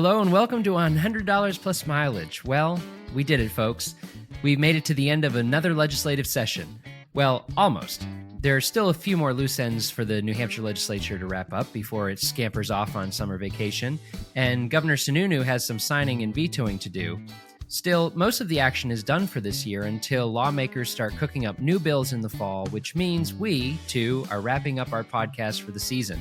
Hello and welcome to $100 plus mileage. Well, we did it, folks. We've made it to the end of another legislative session. Well, almost. There are still a few more loose ends for the New Hampshire legislature to wrap up before it scampers off on summer vacation, and Governor Sununu has some signing and vetoing to do. Still, most of the action is done for this year until lawmakers start cooking up new bills in the fall, which means we, too, are wrapping up our podcast for the season.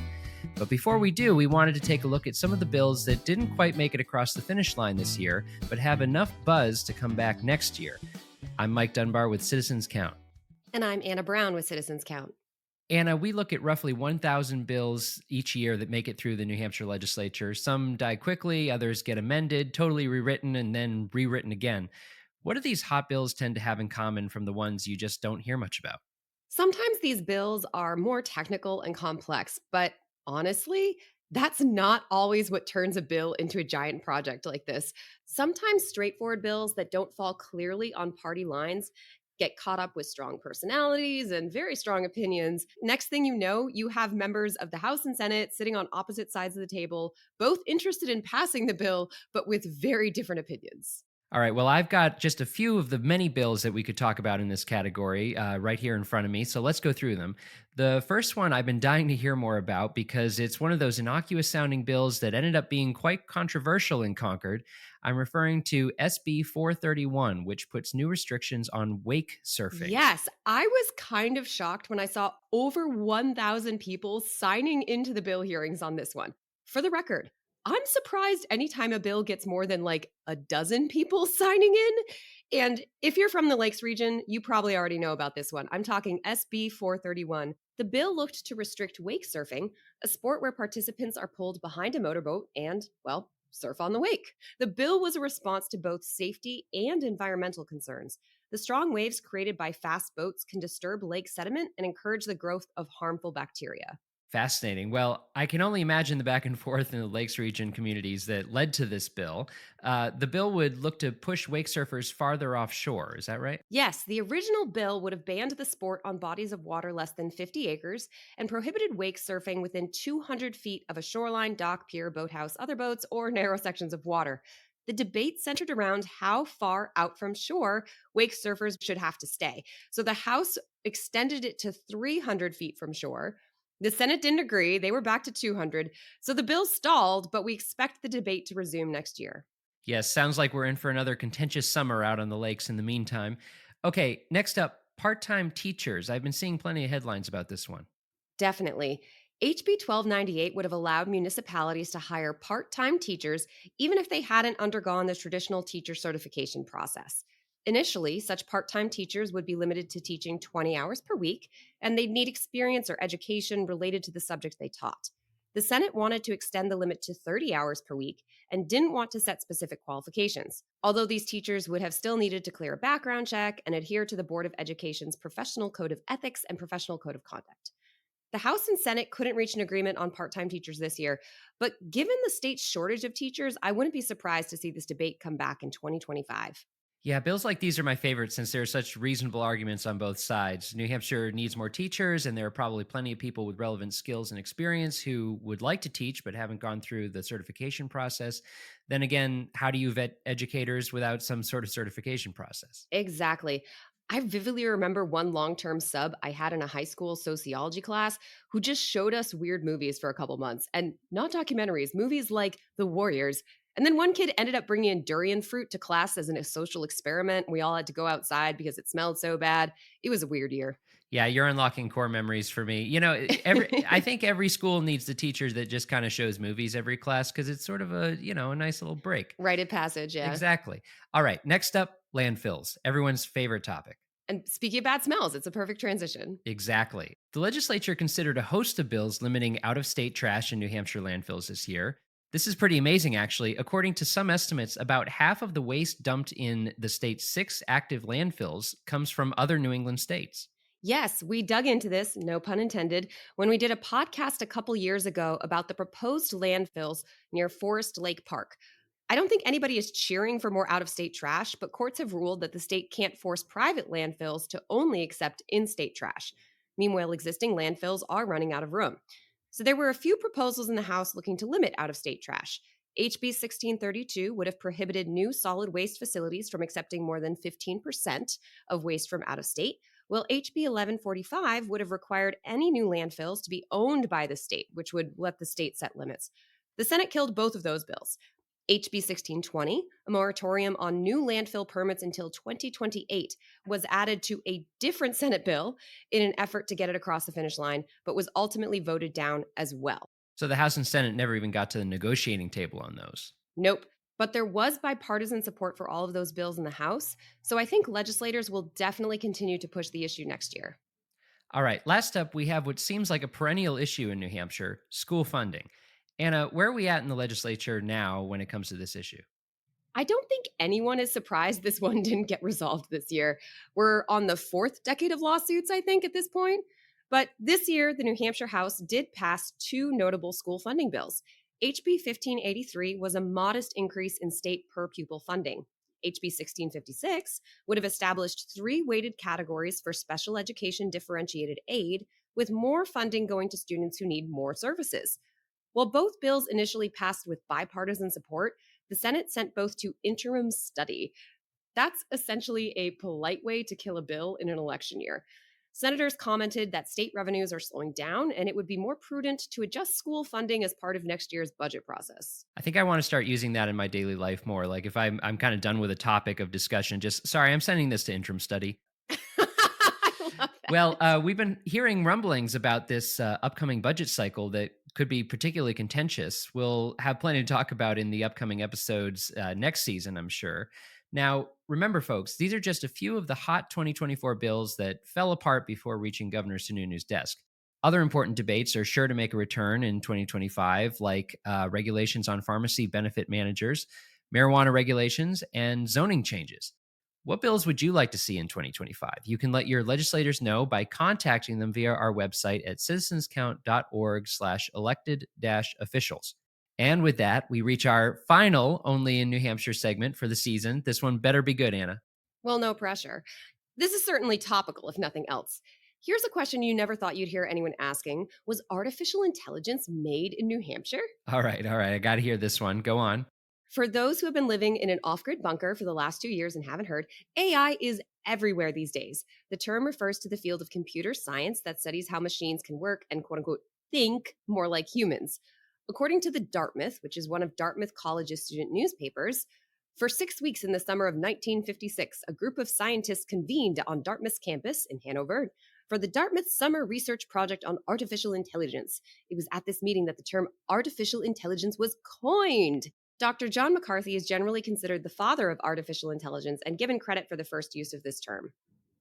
But before we do, we wanted to take a look at some of the bills that didn't quite make it across the finish line this year, but have enough buzz to come back next year. I'm Mike Dunbar with Citizens Count. And I'm Anna Brown with Citizens Count. Anna, we look at roughly 1,000 bills each year that make it through the New Hampshire legislature. Some die quickly, others get amended, totally rewritten, and then rewritten again. What do these hot bills tend to have in common from the ones you just don't hear much about? Sometimes these bills are more technical and complex, but honestly, that's not always what turns a bill into a giant project like this. Sometimes straightforward bills that don't fall clearly on party lines get caught up with strong personalities and very strong opinions. Next thing you know, you have members of the House and Senate sitting on opposite sides of the table, both interested in passing the bill, but with very different opinions. All right, well, I've got just a few of the many bills that we could talk about in this category right here in front of me, so let's go through them. The first one I've been dying to hear more about because it's one of those innocuous-sounding bills that ended up being quite controversial in Concord. I'm referring to SB 431, which puts new restrictions on wake surfing. Yes, I was kind of shocked when I saw over 1,000 people signing into the bill hearings on this one. For the record, I'm surprised anytime a bill gets more than like a dozen people signing in. And if you're from the Lakes region, you probably already know about this one. I'm talking SB 431. The bill looked to restrict wake surfing, a sport where participants are pulled behind a motorboat and, well, surf on the wake. The bill was a response to both safety and environmental concerns. The strong waves created by fast boats can disturb lake sediment and encourage the growth of harmful bacteria. Fascinating. Well, I can only imagine the back and forth in the Lakes region communities that led to this bill. The bill would look to push wake surfers farther offshore. Is that right? Yes, the original bill would have banned the sport on bodies of water less than 50 acres and prohibited wake surfing within 200 feet of a shoreline, dock, pier, boathouse, other boats, or narrow sections of water. The debate centered around how far out from shore wake surfers should have to stay. So the House extended it to 300 feet from shore. The Senate didn't agree. They were back to 200. So the bill stalled, but we expect the debate to resume next year. Yes, sounds like we're in for another contentious summer out on the lakes in the meantime. Okay, next up, part-time teachers. I've been seeing plenty of headlines about this one. Definitely. HB 1298 would have allowed municipalities to hire part-time teachers even if they hadn't undergone the traditional teacher certification process. Initially, such part-time teachers would be limited to teaching 20 hours per week, and they'd need experience or education related to the subject they taught. The Senate wanted to extend the limit to 30 hours per week and didn't want to set specific qualifications, although these teachers would have still needed to clear a background check and adhere to the Board of Education's Professional Code of Ethics and Professional Code of Conduct. The House and Senate couldn't reach an agreement on part-time teachers this year, but given the state's shortage of teachers, I wouldn't be surprised to see this debate come back in 2025. Yeah, bills like these are my favorite since there are such reasonable arguments on both sides. New Hampshire needs more teachers, and there are probably plenty of people with relevant skills and experience who would like to teach but haven't gone through the certification process. Then again, how do you vet educators without some sort of certification process? Exactly. I vividly remember one long-term sub I had in a high school sociology class who just showed us weird movies for a couple months, and not documentaries, movies like The Warriors. And then one kid ended up bringing in durian fruit to class as a social experiment. We all had to go outside because it smelled so bad. It was a weird year. Yeah, you're unlocking core memories for me. I think every school needs the teacher that just kind of shows movies every class because it's sort of a nice little break. Rite of passage, yeah. Exactly. All right, next up, landfills, everyone's favorite topic. And speaking of bad smells, it's a perfect transition. Exactly. The legislature considered a host of bills limiting out-of-state trash in New Hampshire landfills this year. This is pretty amazing, actually. According to some estimates, about half of the waste dumped in the state's 6 active landfills comes from other New England states. Yes, we dug into this, no pun intended, when we did a podcast a couple years ago about the proposed landfills near Forest Lake Park. I don't think anybody is cheering for more out-of-state trash, but courts have ruled that the state can't force private landfills to only accept in-state trash. Meanwhile, existing landfills are running out of room. So there were a few proposals in the House looking to limit out-of-state trash. HB 1632 would have prohibited new solid waste facilities from accepting more than 15% of waste from out of state, while HB 1145 would have required any new landfills to be owned by the state, which would let the state set limits. The Senate killed both of those bills. HB 1620, a moratorium on new landfill permits until 2028, was added to a different Senate bill in an effort to get it across the finish line, but was ultimately voted down as well. So the House and Senate never even got to the negotiating table on those. Nope. But there was bipartisan support for all of those bills in the House, so I think legislators will definitely continue to push the issue next year. All right, last up, we have what seems like a perennial issue in New Hampshire, school funding. Anna, where are we at in the legislature now when it comes to this issue? I don't think anyone is surprised this one didn't get resolved this year. We're on the fourth decade of lawsuits, I think, at this point. But this year, the New Hampshire House did pass two notable school funding bills. HB 1583 was a modest increase in state per pupil funding. HB 1656 would have established three weighted categories for special education differentiated aid, with more funding going to students who need more services. While both bills initially passed with bipartisan support, the Senate sent both to interim study. That's essentially a polite way to kill a bill in an election year. Senators commented that state revenues are slowing down and it would be more prudent to adjust school funding as part of next year's budget process. I think I want to start using that in my daily life more. Like if I'm kind of done with a topic of discussion, just sorry, I'm sending this to interim study. I love that. Well, we've been hearing rumblings about this upcoming budget cycle that could be particularly contentious. We'll have plenty to talk about in the upcoming episodes next season, I'm sure. Now, remember, folks, these are just a few of the hot 2024 bills that fell apart before reaching Governor Sununu's desk. Other important debates are sure to make a return in 2025, like regulations on pharmacy benefit managers, marijuana regulations, and zoning changes. What bills would you like to see in 2025? You can let your legislators know by contacting them via our website at citizenscount.org/elected-officials. And with that, we reach our final Only in New Hampshire segment for the season. This one better be good, Anna. Well, no pressure. This is certainly topical, if nothing else. Here's a question you never thought you'd hear anyone asking. Was artificial intelligence made in New Hampshire? All right. I got to hear this one. Go on. For those who have been living in an off-grid bunker for the last 2 years and haven't heard, AI is everywhere these days. The term refers to the field of computer science that studies how machines can work and quote-unquote think more like humans. According to the Dartmouth, which is one of Dartmouth College's student newspapers, for 6 weeks in the summer of 1956, a group of scientists convened on Dartmouth's campus in Hanover for the Dartmouth Summer Research Project on Artificial Intelligence. It was at this meeting that the term artificial intelligence was coined. Dr. John McCarthy is generally considered the father of artificial intelligence and given credit for the first use of this term.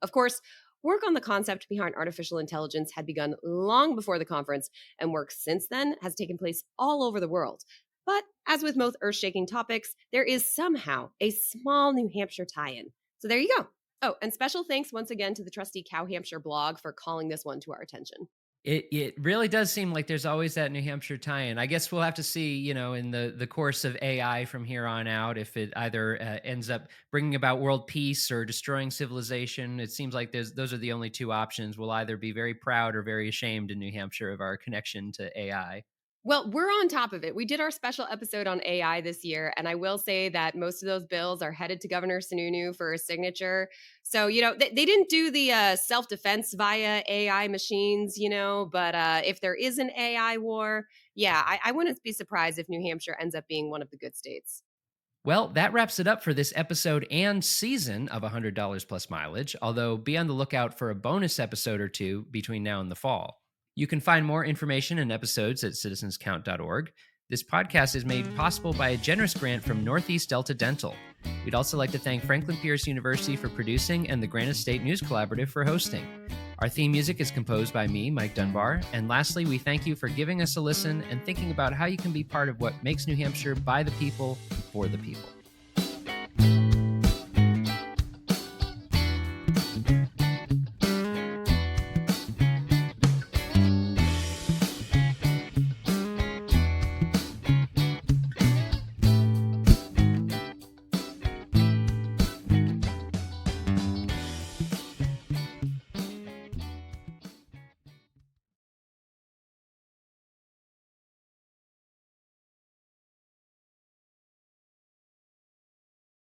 Of course, work on the concept behind artificial intelligence had begun long before the conference, and work since then has taken place all over the world. But as with most earth-shaking topics, there is somehow a small New Hampshire tie-in. So there you go. Oh, and special thanks once again to the trusty Cow Hampshire blog for calling this one to our attention. It really does seem like there's always that New Hampshire tie-in. I guess we'll have to see, in the course of AI from here on out, if it either ends up bringing about world peace or destroying civilization. It seems like those are the only two options. We'll either be very proud or very ashamed in New Hampshire of our connection to AI. Well, we're on top of it. We did our special episode on AI this year, and I will say that most of those bills are headed to Governor Sununu for a signature. So, they didn't do the self-defense via AI machines, but if there is an AI war, yeah, I wouldn't be surprised if New Hampshire ends up being one of the good states. Well, that wraps it up for this episode and season of $100 plus mileage, although be on the lookout for a bonus episode or two between now and the fall. You can find more information and episodes at citizenscount.org. This podcast is made possible by a generous grant from Northeast Delta Dental. We'd also like to thank Franklin Pierce University for producing and the Granite State News Collaborative for hosting. Our theme music is composed by me, Mike Dunbar. And lastly, we thank you for giving us a listen and thinking about how you can be part of what makes New Hampshire by the people, for the people.